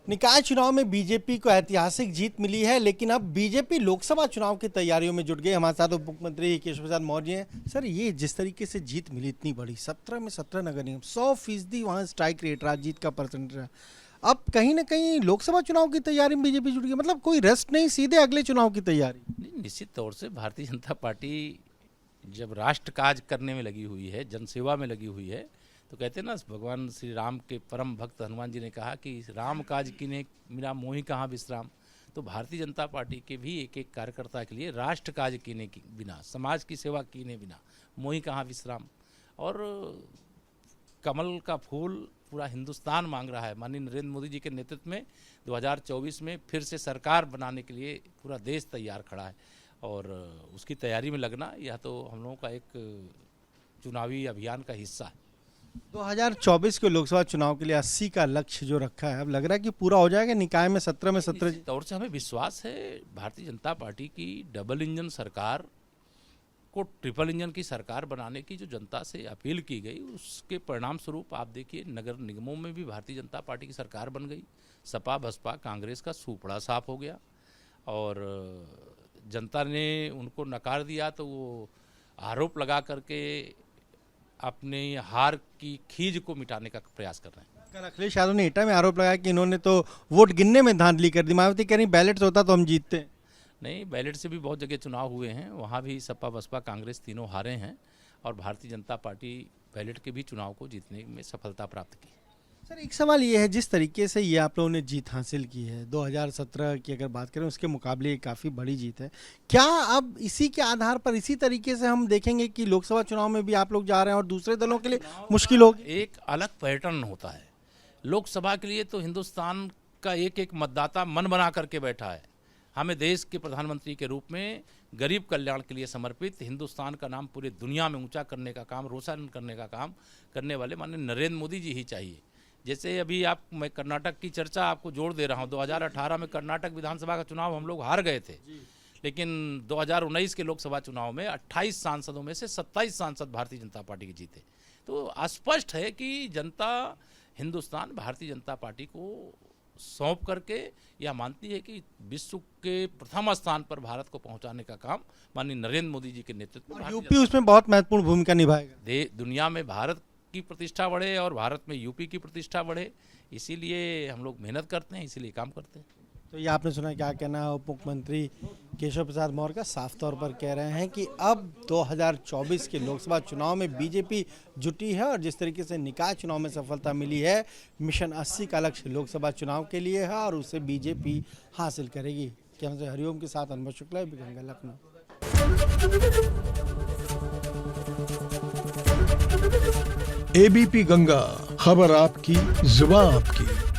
निकाय चुनाव में बीजेपी को ऐतिहासिक जीत मिली है, लेकिन अब बीजेपी लोकसभा चुनाव की तैयारियों में जुट गई। हमारे साथ उप मुख्यमंत्री केशव प्रसाद मौर्य हैं। सर, ये जिस तरीके से जीत मिली इतनी बड़ी, 17 में 17 नगर निगम, 100% वहाँ स्ट्राइक रेट रहा, जीत का परसेंट रहा। अब कहीं ना कहीं लोकसभा चुनाव की तैयारी में बीजेपी जुट गई, मतलब कोई रेस्ट नहीं, सीधे अगले चुनाव की तैयारी। नहीं, निश्चित तौर से भारतीय जनता पार्टी जब राष्ट्र काज करने में लगी हुई है, जनसेवा में लगी हुई है, तो कहते हैं ना, भगवान श्री राम के परम भक्त हनुमान जी ने कहा कि राम काज कीने मेरा मोहि कहाँ विश्राम। तो भारतीय जनता पार्टी के भी एक एक कार्यकर्ता के लिए राष्ट्र काज कीने के बिना, समाज की सेवा कीने बिना मोहि कहाँ विश्राम। और कमल का फूल पूरा हिंदुस्तान मांग रहा है। माननीय नरेंद्र मोदी जी के नेतृत्व में 2024 में फिर से सरकार बनाने के लिए पूरा देश तैयार खड़ा है, और उसकी तैयारी में लगना यह तो हम लोगों का एक चुनावी अभियान का हिस्सा है। 2024 के लोकसभा चुनाव के लिए 80 का लक्ष्य जो रखा है, अब लग रहा है कि पूरा हो जाएगा। निकाय में 17 में 17 तौर से हमें विश्वास है भारतीय जनता पार्टी की डबल इंजन सरकार को ट्रिपल इंजन की सरकार बनाने की जो जनता से अपील की गई, उसके परिणाम स्वरूप आप देखिए नगर निगमों में भी भारतीय जनता पार्टी की सरकार बन गई। सपा बसपा कांग्रेस का सूपड़ा साफ हो गया और जनता ने उनको नकार दिया, तो वो आरोप लगा करके अपने हार की खीज को मिटाने का प्रयास कर रहे हैं। कल अखिलेश यादव ने एटा में आरोप लगाया कि इन्होंने तो वोट गिनने में धांधली कर दी। मायावती कह रही बैलेट होता तो हम जीतते हैं। नहीं, बैलेट से भी बहुत जगह चुनाव हुए हैं, वहाँ भी सपा बसपा कांग्रेस तीनों हारे हैं, और भारतीय जनता पार्टी बैलेट के भी चुनाव को जीतने में सफलता प्राप्त की। सर, एक सवाल ये है, जिस तरीके से ये आप लोगों ने जीत हासिल की है 2017 की अगर बात करें, उसके मुकाबले ये काफ़ी बड़ी जीत है। क्या अब इसी के आधार पर इसी तरीके से हम देखेंगे कि लोकसभा चुनाव में भी आप लोग जा रहे हैं और दूसरे दलों के लिए मुश्किल होगी? एक अलग पैटर्न होता है। लोकसभा के लिए तो हिंदुस्तान का एक एक मतदाता मन बना करके बैठा है। हमें देश के प्रधानमंत्री के रूप में गरीब कल्याण के लिए समर्पित, हिंदुस्तान का नाम पूरे दुनिया में ऊंचा करने का काम, रोशन करने का काम करने वाले माननीय नरेंद्र मोदी जी ही चाहिए। जैसे अभी मैं कर्नाटक की चर्चा आपको जोड़ दे रहा हूँ। 2018 में कर्नाटक विधानसभा का चुनाव हम लोग हार गए थे, लेकिन 2019 के लोकसभा चुनाव में 28 सांसदों में से 27 सांसद भारतीय जनता पार्टी के जीते। तो स्पष्ट है कि जनता हिंदुस्तान भारतीय जनता पार्टी को सौंप करके यह मानती है कि विश्व के प्रथम स्थान पर भारत को पहुंचाने का काम माननीय नरेंद्र मोदी जी के नेतृत्व में यूपी उसमें बहुत महत्वपूर्ण भूमिका निभाएगा। दुनिया में भारत की प्रतिष्ठा बढ़े और भारत में यूपी की प्रतिष्ठा बढ़े, इसीलिए हम लोग मेहनत करते हैं, इसीलिए काम करते हैं। तो ये आपने सुना, क्या कहना है उप मुख्यमंत्री केशव प्रसाद मौर्य का। साफ तौर पर कह रहे हैं कि अब 2024 के लोकसभा चुनाव में बीजेपी जुटी है, और जिस तरीके से निकाय चुनाव में सफलता मिली है, मिशन 80 का लक्ष्य लोकसभा चुनाव के लिए है और उसे बीजेपी हासिल करेगी। क्या से हरिओम के साथ अनुभव शुक्ला, गंगा, लखनऊ। एबीपी गंगा, खबर आपकी, जुबान आपकी।